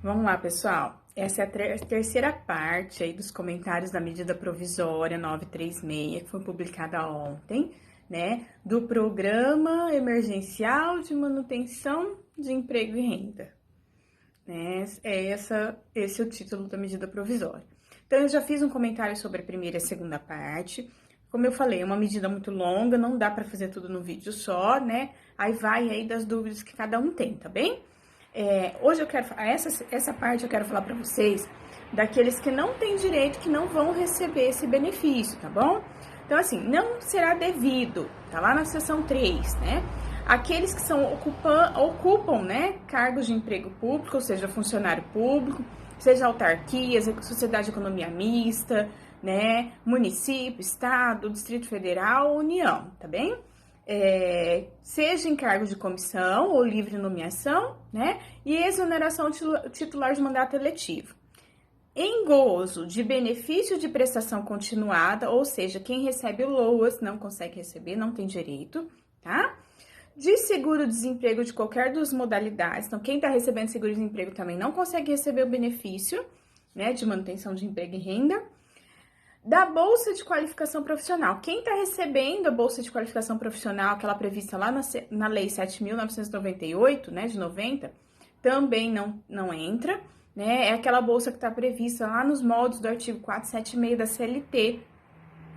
Vamos lá, pessoal. Essa é a terceira parte aí dos comentários da medida provisória 936, que foi publicada ontem, né? Do Programa Emergencial de Manutenção de Emprego e Renda. Né? Esse é o título da medida provisória. Então, eu já fiz um comentário sobre a primeira e a segunda parte. Como eu falei, é uma medida muito longa, não dá para fazer tudo no vídeo só, né? Aí vai aí das dúvidas que cada um tem, tá bem? Hoje eu quero, essa parte eu quero falar para vocês daqueles que não têm direito, que não vão receber esse benefício, tá bom? Então, assim, não será devido, tá lá na seção 3, né? Aqueles que ocupam, né, cargos de emprego público, ou seja, funcionário público, seja autarquias, sociedade de economia mista, né, município, estado, Distrito Federal, União, tá bem? Seja em cargos de comissão ou livre nomeação, né? E exoneração titular de mandato eletivo. Em gozo de benefício de prestação continuada, ou seja, quem recebe o LOAS não consegue receber, não tem direito, tá? De seguro-desemprego de qualquer das modalidades. Então, quem está recebendo seguro-desemprego também não consegue receber o benefício, né, de manutenção de emprego e renda. Da Bolsa de Qualificação Profissional. Quem está recebendo a Bolsa de Qualificação Profissional, aquela prevista lá na Lei 7.998, né, de 90, também não entra, né? É aquela bolsa que está prevista lá nos moldes do artigo 476 da CLT,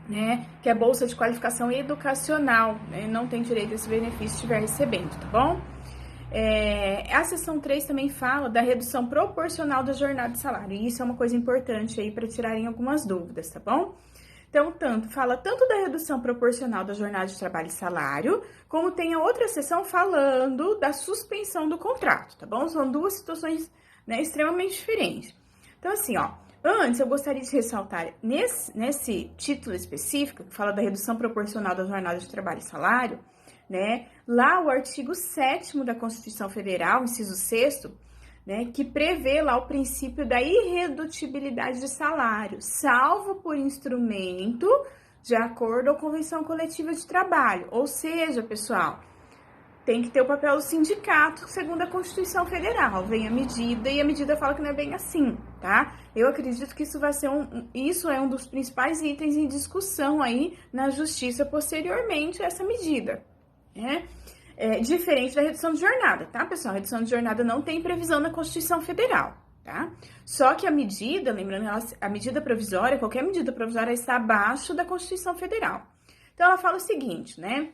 né, que é Bolsa de Qualificação Educacional, né? Não tem direito a esse benefício se estiver recebendo, tá bom? A seção 3 também fala da redução proporcional da jornada de salário, e isso é uma coisa importante aí para tirarem algumas dúvidas, tá bom? Então, fala tanto da redução proporcional da jornada de trabalho e salário, como tem a outra seção falando da suspensão do contrato, tá bom? São duas situações, né, extremamente diferentes. Então, assim, ó, antes eu gostaria de ressaltar, nesse título específico, que fala da redução proporcional da jornada de trabalho e salário, né? Lá o artigo 7º da Constituição Federal, inciso 6º, né, que prevê lá o princípio da irredutibilidade de salário, salvo por instrumento de acordo ou convenção coletiva de trabalho. Ou seja, pessoal, tem que ter o papel do sindicato, segundo a Constituição Federal. Vem a medida e a medida fala que não é bem assim, tá? Eu acredito que isso vai ser isso é um dos principais itens em discussão aí na Justiça posteriormente a essa medida. Diferente da redução de jornada, tá, pessoal? A redução de jornada não tem previsão na Constituição Federal, tá? Só que a medida, lembrando, a medida provisória, qualquer medida provisória está abaixo da Constituição Federal. Então, ela fala o seguinte, né?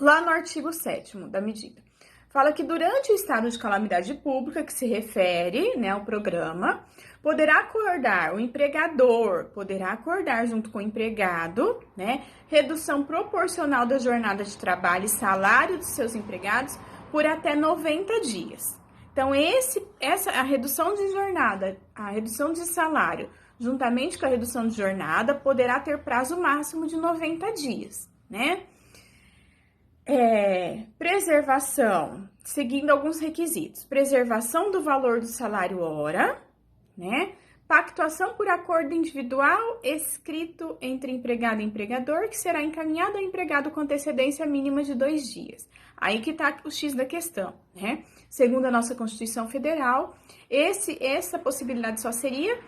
Lá no artigo 7º da medida, fala que durante o estado de calamidade pública, que se refere, né, ao programa, o empregador poderá acordar junto com o empregado, né, redução proporcional da jornada de trabalho e salário dos seus empregados por até 90 dias. Então, a redução de jornada, a redução de salário, juntamente com a redução de jornada, poderá ter prazo máximo de 90 dias, né? Preservação, seguindo alguns requisitos. Preservação do valor do salário hora, né? Pactuação por acordo individual escrito entre empregado e empregador, que será encaminhado ao empregado com antecedência mínima de 2 dias. Aí que tá o X da questão, né? Segundo a nossa Constituição Federal, essa possibilidade só seria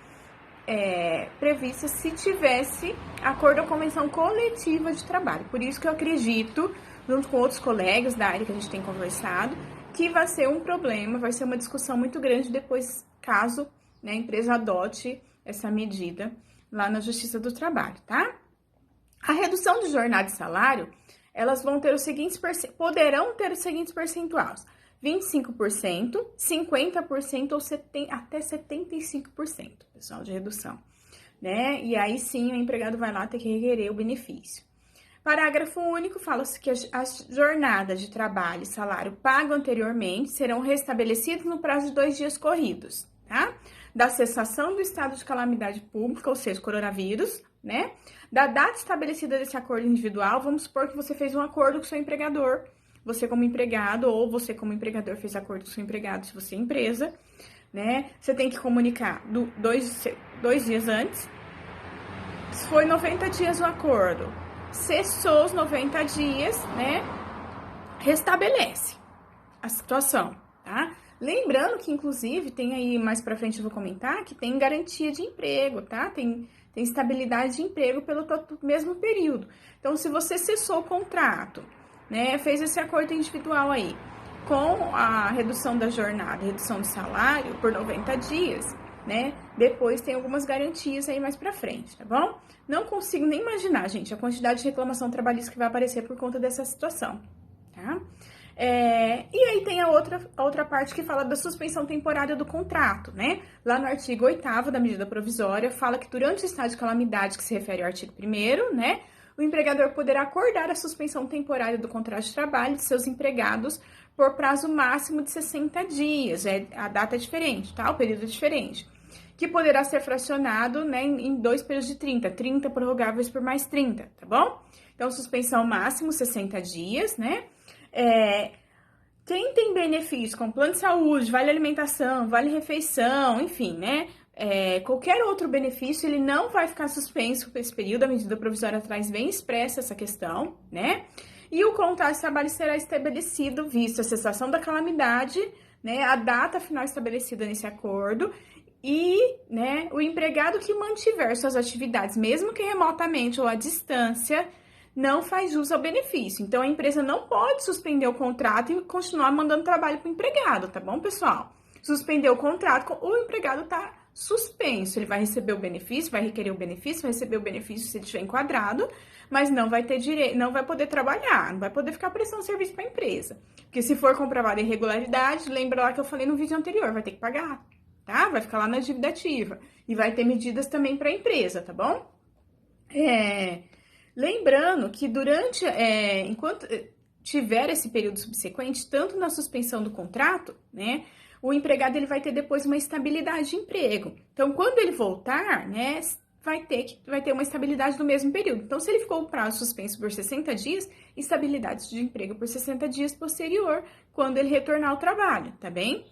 prevista se tivesse acordo ou convenção coletiva de trabalho. Por isso que eu acredito, junto com outros colegas da área que a gente tem conversado, que vai ser um problema, vai ser uma discussão muito grande depois, caso, né, a empresa adote essa medida lá na Justiça do Trabalho, tá? A redução de jornada e salário, elas vão ter poderão ter os seguintes percentuais: 25%, 50% ou até 75%, pessoal, de redução, né? E aí sim o empregado vai lá ter que requerer o benefício. Parágrafo único, fala-se que as jornadas de trabalho e salário pago anteriormente serão restabelecidas no prazo de 2 dias corridos, tá? Da cessação do estado de calamidade pública, ou seja, coronavírus, né? Da data estabelecida desse acordo individual, vamos supor que você fez um acordo com o seu empregador, você como empregado ou você como empregador fez acordo com o seu empregado, se você é empresa, né? Você tem que comunicar 2 dias antes. Se foi 90 dias o acordo, cessou os 90 dias, né? Restabelece a situação, tá? Lembrando que, inclusive, tem aí, mais pra frente eu vou comentar, que tem garantia de emprego, tá? Tem estabilidade de emprego pelo mesmo período. Então, se você cessou o contrato, né, fez esse acordo individual aí, com a redução da jornada, redução do salário por 90 dias, né? Depois tem algumas garantias aí mais pra frente, tá bom? Não consigo nem imaginar, gente, a quantidade de reclamação trabalhista que vai aparecer por conta dessa situação, tá? E aí tem a outra parte que fala da suspensão temporária do contrato, né? Lá no artigo 8º da medida provisória, fala que durante o estado de calamidade, que se refere ao artigo 1º, né? O empregador poderá acordar a suspensão temporária do contrato de trabalho de seus empregados por prazo máximo de 60 dias. A data é diferente, tá? O período é diferente. Que poderá ser fracionado, né, em 2 períodos de 30 prorrogáveis por mais 30, tá bom? Então, suspensão máximo 60 dias, né? Quem tem benefícios como plano de saúde, vale alimentação, vale refeição, enfim, né? Qualquer outro benefício, ele não vai ficar suspenso por esse período. A medida provisória traz bem expressa essa questão, né? E o contrato de trabalho será estabelecido, visto a cessação da calamidade, né? A data final estabelecida nesse acordo e, né, o empregado que mantiver suas atividades, mesmo que remotamente ou à distância, não faz jus ao benefício. Então, a empresa não pode suspender o contrato e continuar mandando trabalho para o empregado, tá bom, pessoal? Suspender o contrato, o empregado tá suspenso. Ele vai receber o benefício, vai requerer o benefício, vai receber o benefício se ele estiver enquadrado, mas não vai ter direito, não vai poder trabalhar, não vai poder ficar prestando serviço para a empresa. Porque se for comprovada irregularidade, lembra lá que eu falei no vídeo anterior, vai ter que pagar, tá? Vai ficar lá na dívida ativa. E vai ter medidas também para a empresa, tá bom? Lembrando que enquanto tiver esse período subsequente, tanto na suspensão do contrato, né, o empregado ele vai ter depois uma estabilidade de emprego. Então, quando ele voltar, né, vai ter uma estabilidade do mesmo período. Então, se ele ficou o prazo suspenso por 60 dias, estabilidade de emprego por 60 dias posterior, quando ele retornar ao trabalho, tá bem?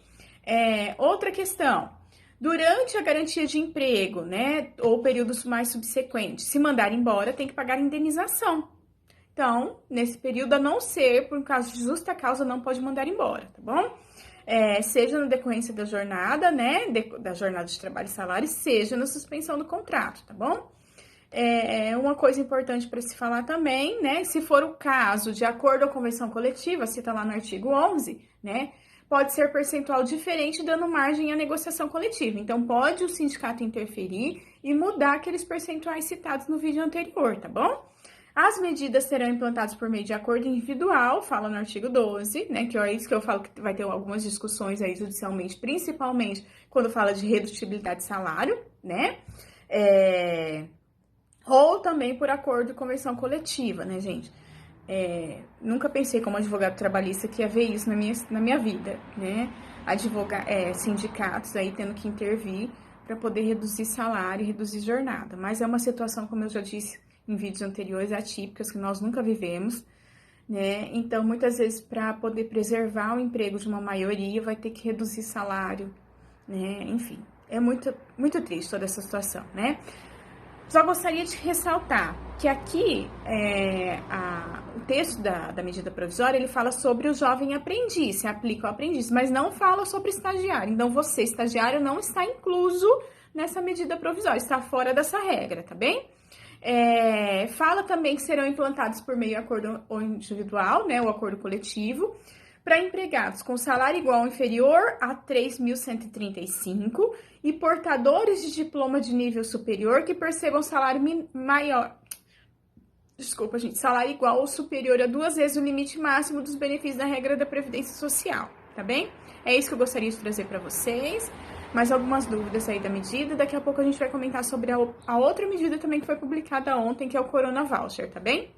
Outra questão. Durante a garantia de emprego, né, ou períodos mais subsequentes, se mandar embora, tem que pagar indenização. Então, nesse período, a não ser por caso de justa causa, não pode mandar embora, tá bom? Seja na decorrência da jornada, né, da jornada de trabalho e salário, seja na suspensão do contrato, tá bom? Uma coisa importante para se falar também, né, se for o caso de acordo ou convenção coletiva, cita lá no artigo 11, né, pode ser percentual diferente, dando margem à negociação coletiva. Então, pode o sindicato interferir e mudar aqueles percentuais citados no vídeo anterior, tá bom? As medidas serão implantadas por meio de acordo individual, fala no artigo 12, né, que é isso que eu falo que vai ter algumas discussões aí judicialmente, principalmente quando fala de redutibilidade de salário, né, ou também por acordo e convenção coletiva, né, gente. Nunca pensei como advogado trabalhista que ia ver isso na minha vida, né? Sindicatos aí tendo que intervir para poder reduzir salário e reduzir jornada. Mas é uma situação, como eu já disse em vídeos anteriores, atípicas que nós nunca vivemos, né? Então, muitas vezes, para poder preservar o emprego de uma maioria, vai ter que reduzir salário, né? Enfim, é muito, muito triste toda essa situação, né? Só gostaria de ressaltar que aqui, o texto da medida provisória, ele fala sobre o jovem aprendiz, se aplica ao aprendiz, mas não fala sobre estagiário. Então, você, estagiário, não está incluso nessa medida provisória, está fora dessa regra, tá bem? Fala também que serão implantados por meio de acordo individual, né, o acordo coletivo, para empregados com salário igual ou inferior a 3.135 e portadores de diploma de nível superior que percebam salário salário igual ou superior a 2 vezes o limite máximo dos benefícios da regra da Previdência Social, tá bem? É isso que eu gostaria de trazer para vocês. Mais algumas dúvidas aí da medida, daqui a pouco a gente vai comentar sobre a outra medida também que foi publicada ontem, que é o Corona Voucher, tá bem?